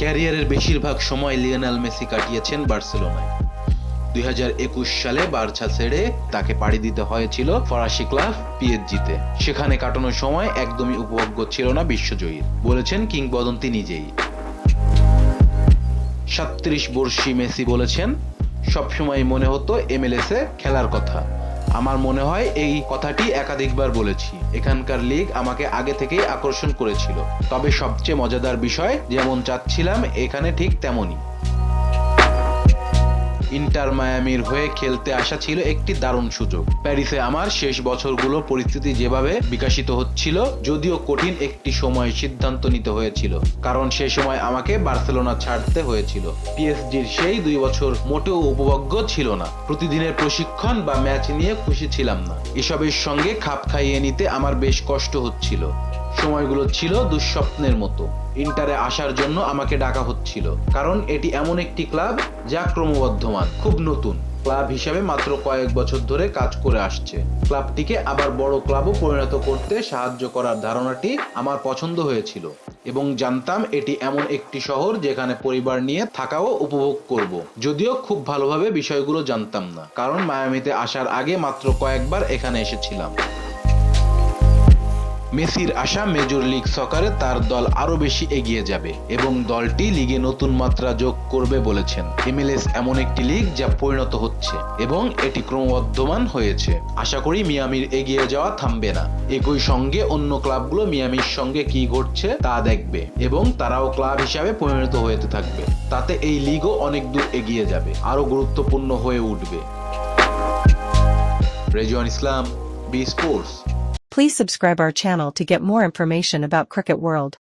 ক্যারিয়ারের বেশিরভাগ সময় লিওনেল মেসি কাটিয়েছেন বার্সেলোনায়। 2021 সালে বার্সা ছেড়ে তাকে পাড়ি দিতে হয়েছিল ফরাসি ক্লাব পিএসজিতে। সেখানে কাটানোর সময় একদমই উপভোগ্য ছিল না বিশ্বজয়ীর, বলেছেন কিংবদন্তি নিজেই। 37 বর্ষী মেসি বলেছেন, সবসময় মনে হতো এমএলএসে খেলার কথা। আমার মনে হয় এই কথাটি একাধিকবার বলেছি। এখানকার লিগ আমাকে আগে থেকেই আকর্ষণ করেছিল, তবে সবচেয়ে মজাদার বিষয় যেমন চাচ্ছিলাম এখানে ঠিক তেমনই। ইন্টার মায়ামির হয়ে খেলতে আসা ছিল একটি দারুণ সুযোগ। প্যারিসে আমার শেষ বছরগুলো পরিস্থিতি যেভাবে বিকশিত হচ্ছিল, যদিও কঠিন একটি সময় সিদ্ধান্ত নিতে হয়েছিল, কারণ সেই সময় আমাকে বার্সেলোনা ছাড়তে হয়েছিল। পিএসজির সেই 2 বছর মোটেও উপভোগ্য ছিল না। প্রতিদিনের প্রশিক্ষণ বা ম্যাচ নিয়ে খুশি ছিলাম না। এসবের সঙ্গে খাপ খাইয়ে নিতে আমার বেশ কষ্ট হচ্ছিল। সময়গুলো ছিল দুঃস্বপ্নের মতো। ইন্টারে আসার জন্য আমাকে ডাকা হচ্ছিল, কারণ এটি এমন একটি ক্লাব যা ক্রমবর্ধমান, খুব নতুন ক্লাব হিসেবে মাত্র কয়েক বছর ধরে কাজ করে আসছে। ক্লাবটিকে আবার বড় ক্লাবও পরিণত করতে সাহায্য করার ধারণাটি আমার পছন্দ হয়েছিল, এবং জানতাম এটি এমন একটি শহর যেখানে পরিবার নিয়ে থাকাও উপভোগ করব। যদিও খুব ভালোভাবে বিষয়গুলো জানতাম না, কারণ মায়ামিতে আসার আগে মাত্র কয়েকবার এখানে এসেছিলাম। মেসির আশা মেজর লিগ সকারে তার দল আরো বেশি এগিয়ে যাবে এবং দলটি লিগে নতুন মাত্রা যোগ করবে বলেছেন। এমএলএস এমন একটি লিগ যা পরিণত হচ্ছে এবং এটি ক্রমবর্ধমান হয়েছে। আশা করি মিয়ামির এগিয়ে যাওয়া থামবে না। একই সঙ্গে অন্য ক্লাবগুলো মিয়ামির সঙ্গে কি ঘটছে তা দেখবে এবং তারাও ক্লাব হিসাবে পরিণত হতে থাকবে। তাতে এই লিগও অনেক দূর এগিয়ে যাবে, আরো গুরুত্বপূর্ণ হয়ে উঠবে। Rezwan Islam, B sports. Please subscribe our channel to get more information about Cricket World.